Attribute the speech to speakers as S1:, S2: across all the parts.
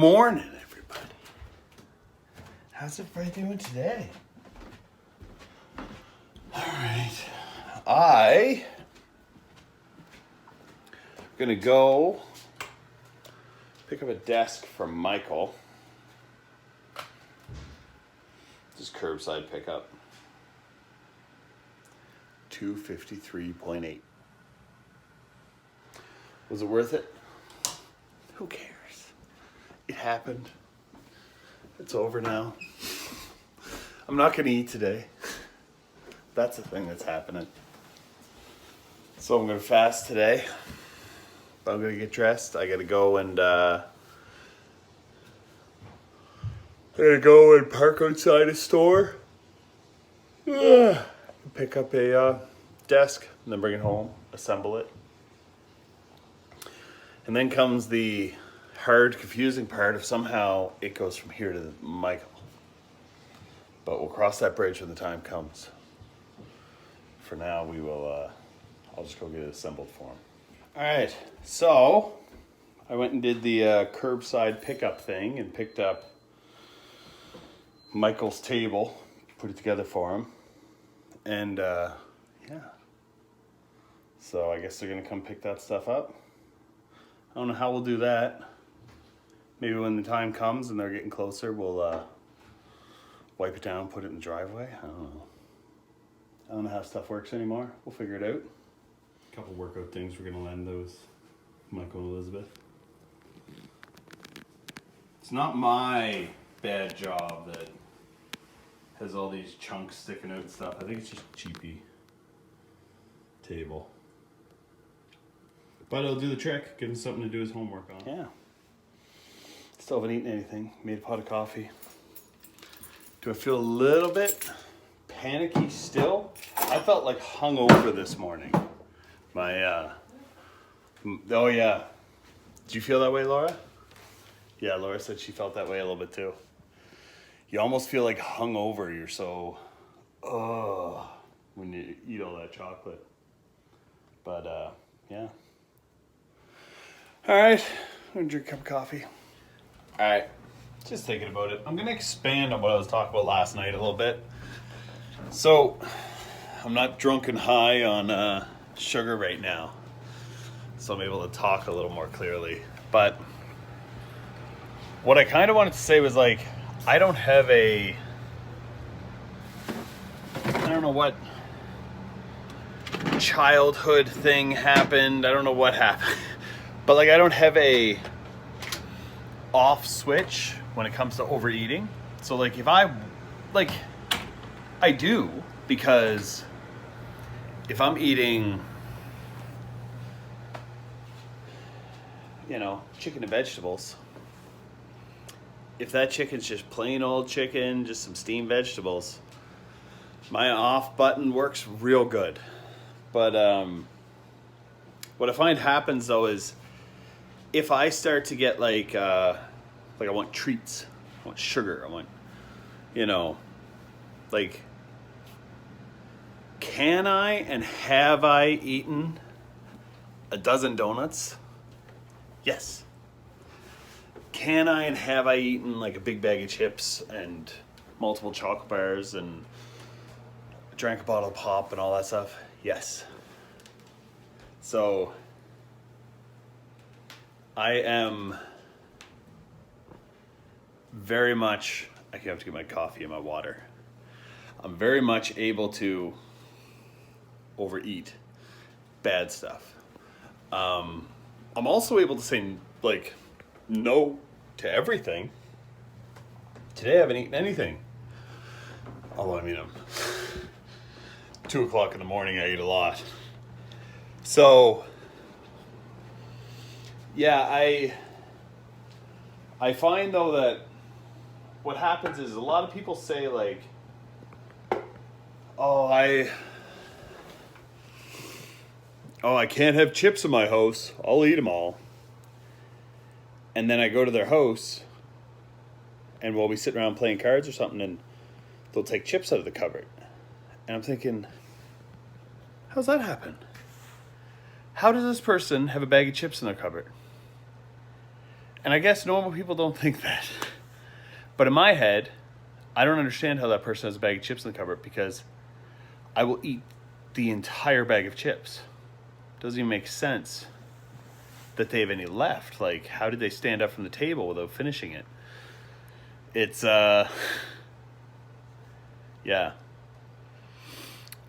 S1: morning, everybody. How's everybody doing today? All right. I'm gonna go pick up a desk from Michael. Just curbside pickup. $253.8. Was it worth it? Who cares? It happened. It's over now. I'm not gonna eat today. That's the thing that's happening. So I'm gonna fast today. I'm gonna get dressed. I gotta go and park outside a store. Pick up a desk and then bring it home, assemble it. And then comes the hard, confusing part of somehow it goes from here to Michael. But we'll cross that bridge when the time comes. For now, we will, I'll just go get it assembled for him. All right, so I went and did the curbside pickup thing and picked up Michael's table, put it together for him. And yeah, so I guess they're gonna come pick that stuff up. I don't know how we'll do that. Maybe when the time comes and they're getting closer, we'll wipe it down, put it in the driveway. I don't know. I don't know how stuff works anymore. We'll figure it out. A couple workout things we're gonna lend those, Michael and Elizabeth. It's not my bad job that has all these chunks sticking out and stuff. I think it's just a cheapy table. But it'll do the trick, give him something to do his homework on. Yeah. Still haven't eaten anything. Made a pot of coffee. Do I feel a little bit panicky still? I felt like hungover this morning. Oh yeah. Did you feel that way, Laura? Yeah, Laura said she felt that way a little bit too. You almost feel like hungover. You're so, when you eat all that chocolate. But yeah. All right, I'm gonna drink a cup of coffee. All right, just thinking about it. I'm gonna expand on what I was talking about last night a little bit. So, I'm not drunk and high on sugar right now, so I'm able to talk a little more clearly. But what I kind of wanted to say was like, I don't know what childhood thing happened. I don't know what happened. But like, I don't have a off switch when it comes to overeating. So like, if I do, because if I'm eating, chicken and vegetables, if that chicken's just plain old chicken, just some steamed vegetables, my off button works real good. But what I find happens though is if I start to get like I want treats, I want sugar, I want, like, can I and have I eaten a dozen donuts? Yes. Can I and have I eaten like a big bag of chips and multiple chocolate bars and drank a bottle of pop and all that stuff? Yes. So I am very much, I have to get my coffee and my water. I'm very much able to overeat bad stuff. I'm also able to say like no to everything. Today I haven't eaten anything. Although I'm 2 o'clock in the morning, I eat a lot. So yeah, I find though that what happens is a lot of people say like, I can't have chips in my house. I'll eat them all. And then I go to their house and we'll be sitting around playing cards or something and they'll take chips out of the cupboard. And I'm thinking, how's that happen? How does this person have a bag of chips in their cupboard? And I guess normal people don't think that. But in my head, I don't understand how that person has a bag of chips in the cupboard, because I will eat the entire bag of chips. Doesn't even make sense that they have any left. Like, how did they stand up from the table without finishing it? It's, yeah.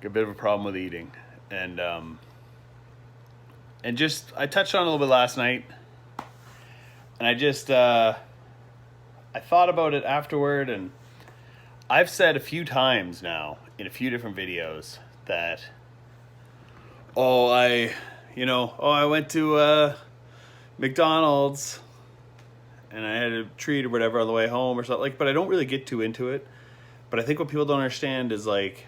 S1: A bit of a problem with eating. And just, I touched on it a little bit last night. And I just, I thought about it afterward, and I've said a few times now in a few different videos that, I went to McDonald's and I had a treat or whatever on the way home or something, like, but I don't really get too into it. But I think what people don't understand is, like,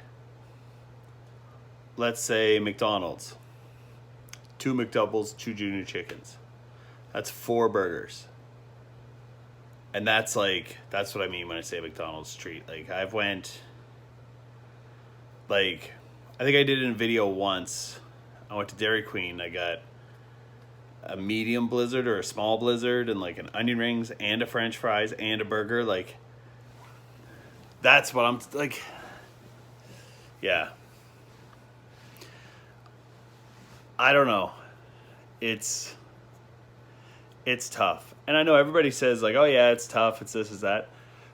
S1: let's say McDonald's, 2 McDoubles, 2 Junior Chickens. That's 4 burgers. And that's what I mean when I say McDonald's treat. Like, I think I did it in a video once. I went to Dairy Queen. I got a medium blizzard or a small blizzard and like an onion rings and a French fries and a burger. Like, that's what I'm like. Yeah. I don't know. It's tough. And I know everybody says, like, oh yeah, it's tough, it's this, it's that.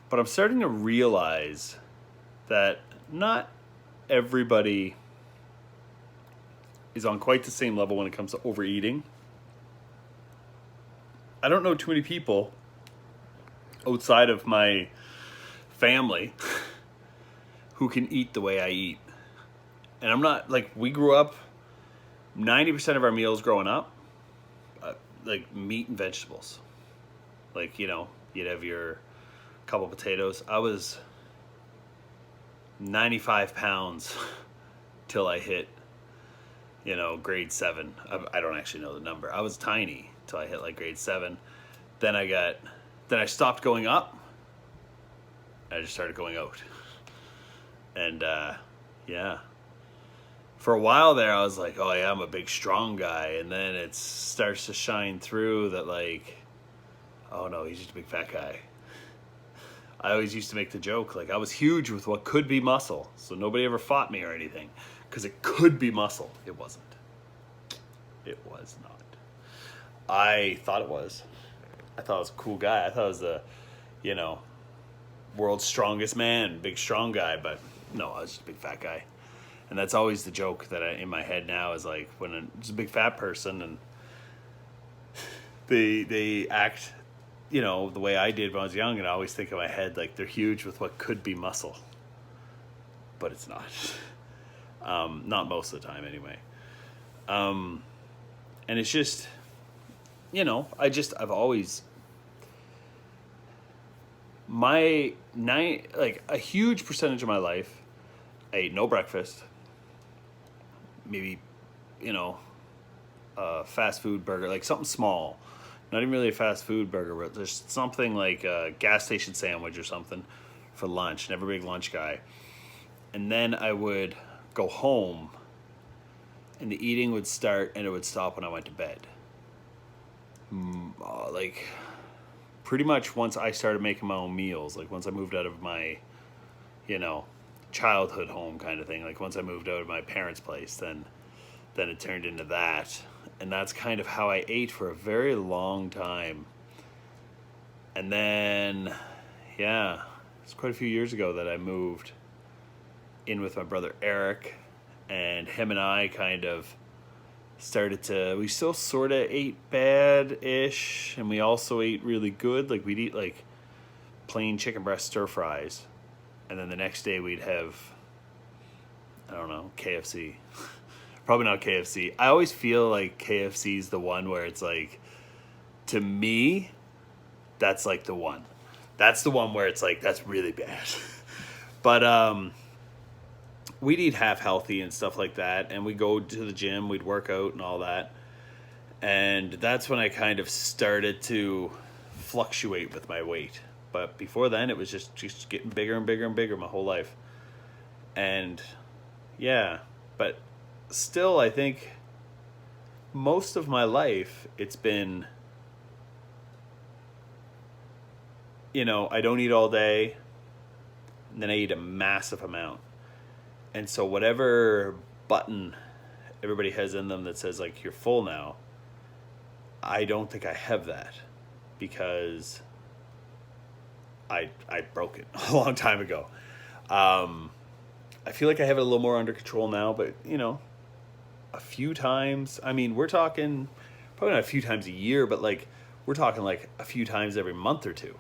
S1: But I'm starting to realize that not everybody is on quite the same level when it comes to overeating. I don't know too many people outside of my family who can eat the way I eat. And I'm not, like, we grew up, 90% of our meals growing up, like meat and vegetables. Like, you'd have your couple potatoes. I was 95 pounds till I hit, grade 7. I don't actually know the number. I was tiny till I hit like grade 7. Then I stopped going up. I just started going out. And, yeah. For a while there, I was like, oh yeah, I'm a big, strong guy. And then it starts to shine through that, like, oh no, he's just a big fat guy. I always used to make the joke, like, I was huge with what could be muscle. So nobody ever fought me or anything, because it could be muscle. It wasn't. It was not. I thought it was. I thought I was a cool guy. I thought I was the, world's strongest man, big, strong guy. But no, I was just a big fat guy. And that's always the joke that in my head now is, like, when it's a big fat person and they act, the way I did when I was young, and I always think in my head, like, they're huge with what could be muscle. But it's not. Not most of the time, anyway. And it's just, I've always, a huge percentage of my life, I ate no breakfast. Maybe, a fast food burger, like something small. Not even really a fast food burger, but there's something like a gas station sandwich or something for lunch. Never a big lunch guy. And then I would go home, and the eating would start, and it would stop when I went to bed. Like, pretty much once I started making my own meals, like once I moved out of my, childhood home kind of thing, like once I moved out of my parents' place, then it turned into that. And that's kind of how I ate for a very long time. And then, yeah, it's quite a few years ago that I moved in with my brother Eric, and him and I kind of we still sort of ate bad-ish, and we also ate really good. Like, we'd eat like plain chicken breast stir fries, and then the next day we'd have, I don't know, KFC. Probably not KFC. I always feel like KFC's the one where it's like, to me, that's like the one. That's the one where it's like, that's really bad. But we'd eat half healthy and stuff like that, and we'd go to the gym, we'd work out and all that. And that's when I kind of started to fluctuate with my weight. But before then, it was just getting bigger and bigger and bigger my whole life. And yeah, but still, I think most of my life, it's been I don't eat all day, and then I eat a massive amount. And so whatever button everybody has in them that says like you're full now, I don't think I have that, because I broke it a long time ago. I feel like I have it a little more under control now, but a few times. I mean, we're talking probably not a few times a year, but like we're talking like a few times every month or two.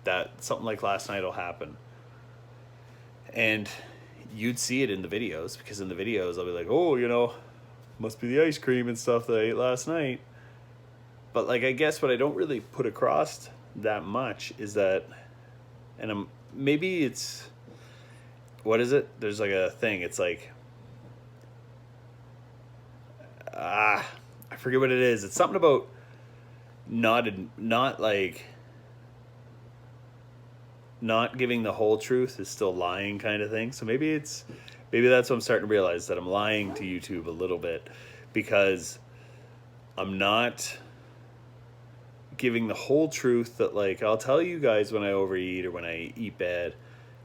S1: That something like last night will happen, and you'd see it in the videos, because in the videos I'll be like, oh, must be the ice cream and stuff that I ate last night. But like, I guess what I don't really put across that much is that, and maybe it's, what is it? There's like a thing. It's like, I forget what it is. It's something about not giving the whole truth is still lying, kind of thing. So maybe that's what I'm starting to realize, that I'm lying to YouTube a little bit, because I'm not giving the whole truth. That like, I'll tell you guys when I overeat or when I eat bad,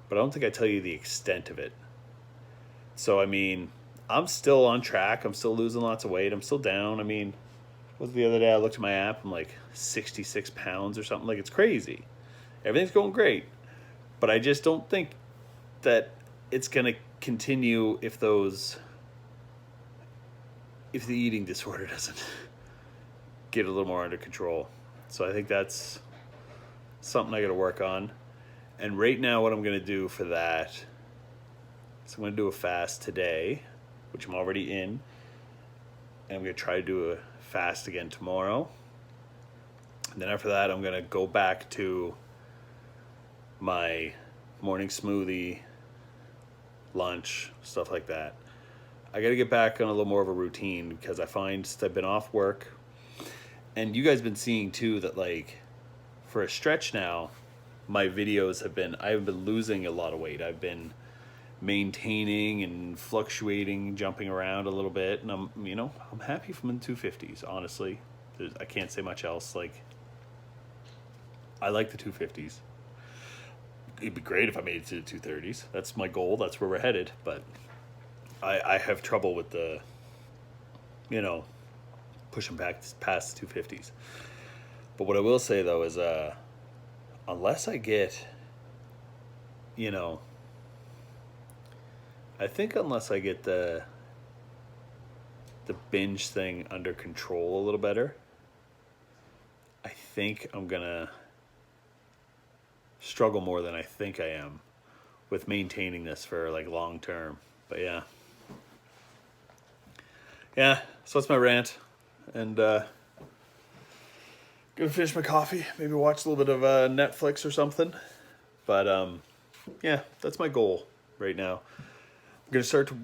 S1: but I don't think I tell you the extent of it. So I mean, I'm still on track. I'm still losing lots of weight. I'm still down. I mean, what was the other day? I looked at my app. I'm like 66 pounds or something. Like, it's crazy. Everything's going great. But I just don't think that it's going to continue if the eating disorder doesn't get a little more under control. So I think that's something I got to work on. And right now what I'm going to do for that is I'm going to do a fast today, which I'm already in. And I'm going to try to do a fast again tomorrow. And then after that, I'm going to go back to my morning smoothie, lunch, stuff like that. I got to get back on a little more of a routine, because I find since I've been off work, and you guys been seeing too, that like for a stretch now, my videos I've been losing a lot of weight. I've been maintaining and fluctuating, jumping around a little bit, and I'm happy from the 250s, honestly. I can't say much else. Like, I like the 250s. It'd be great if I made it to the 230s. That's my goal. That's where we're headed. But I have trouble with the, pushing back past the 250s. But what I will say though is, unless I get, I think unless I get the binge thing under control a little better, I think I'm gonna struggle more than I think I am with maintaining this for like long term. But yeah, so that's my rant, and gonna finish my coffee, maybe watch a little bit of Netflix or something. But that's my goal right now. I'm gonna start to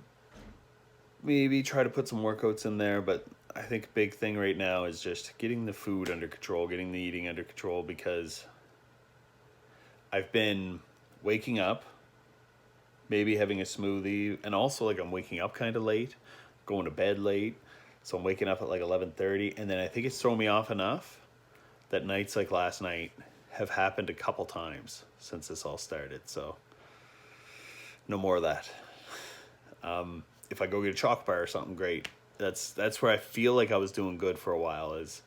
S1: maybe try to put some workouts in there, but I think big thing right now is just getting the food under control, getting the eating under control, because I've been waking up, maybe having a smoothie, and also like I'm waking up kind of late, going to bed late, so I'm waking up at like 11:30, and then I think it's thrown me off enough that nights like last night have happened a couple times since this all started. So no more of that. If I go get a chocolate bar or something, great. That's where I feel like I was doing good for a while, is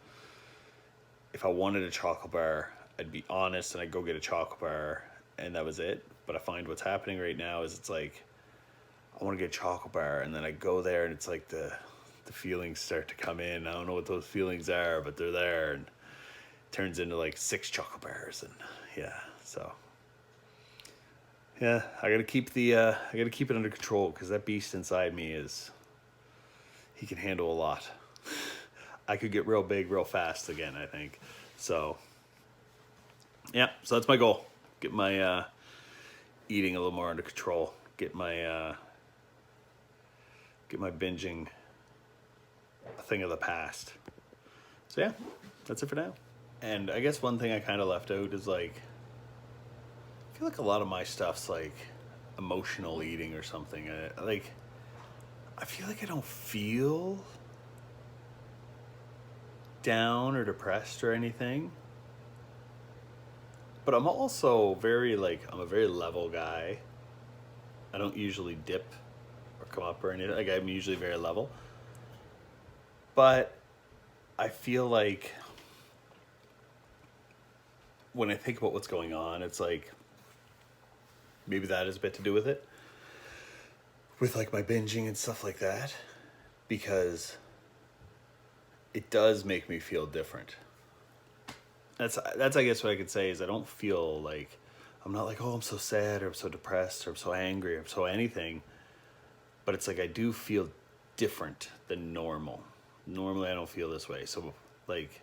S1: if I wanted a chocolate bar, I'd be honest and I'd go get a chocolate bar, and that was it. But I find what's happening right now is it's like, I want to get a chocolate bar, and then I go there and it's like the feelings start to come in. I don't know what those feelings are, but they're there, and it turns into like 6 chocolate bars, and so I gotta keep it under control, because that beast inside me he can handle a lot. I could get real big real fast again, I think. So so that's my goal. Get my eating a little more under control. Get my binging a thing of the past. So that's it for now. And I guess one thing I kind of left out is like, I feel like a lot of my stuff's like emotional eating or something. I feel like I don't feel down or depressed or anything, But I'm also very I'm a very level guy. I don't usually dip or come up or anything. Like I'm usually very level. But I feel like when I think about what's going on, it's like maybe that has a bit to do with it. With like my binging and stuff like that. Because it does make me feel different. That's I guess what I could say is I don't feel like I'm not like, oh, I'm so sad or I'm so depressed or I'm so angry or I'm so anything. But it's like I do feel different than normal. Normally I don't feel this way. So like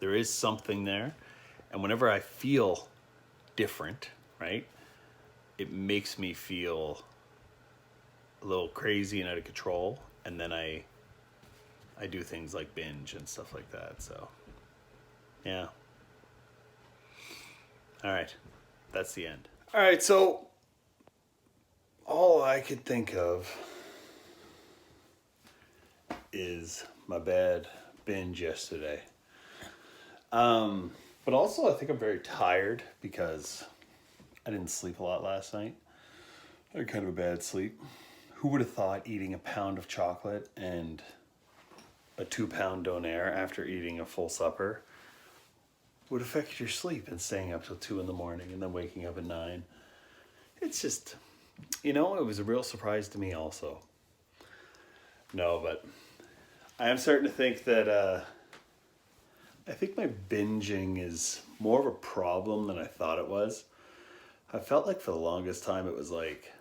S1: there is something there. And whenever I feel different, right, it makes me feel a little crazy and out of control. And then I do things like binge and stuff like that. So yeah. All right. That's the end. All right. So all I could think of is my bad binge yesterday. But also I think I'm very tired because I didn't sleep a lot last night. I had kind of a bad sleep. Who would have thought eating a pound of chocolate and a 2-pound donair after eating a full supper would affect your sleep and staying up till 2 in the morning and then waking up at 9. It's just, it was a real surprise to me also. No, but I am starting to think that I think my binging is more of a problem than I thought it was. I felt like for the longest time it was like,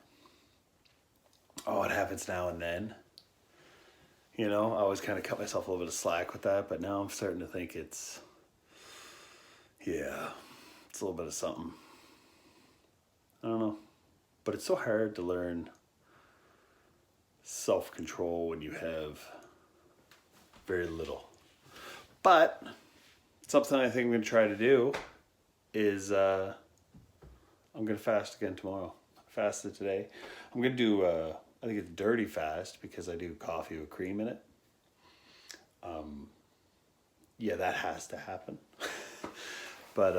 S1: oh, it happens now and then. I always kind of cut myself a little bit of slack with that, but now I'm starting to think it's a little bit of something. I don't know. But it's so hard to learn self-control when you have very little. But something I think I'm going to try to do is I'm going to fast again tomorrow. I fasted today. I'm going to do, I think it's dirty fast because I do coffee with cream in it. Yeah, that has to happen. But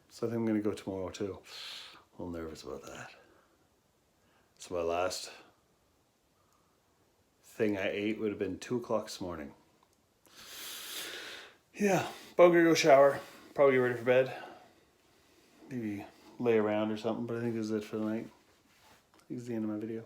S1: so I think I'm going to go tomorrow too. A little nervous about that. So my last thing I ate would have been 2 o'clock this morning. Yeah, but I'm going to go shower. Probably get ready for bed. Maybe lay around or something, but I think this is it for the night. I think it's the end of my video.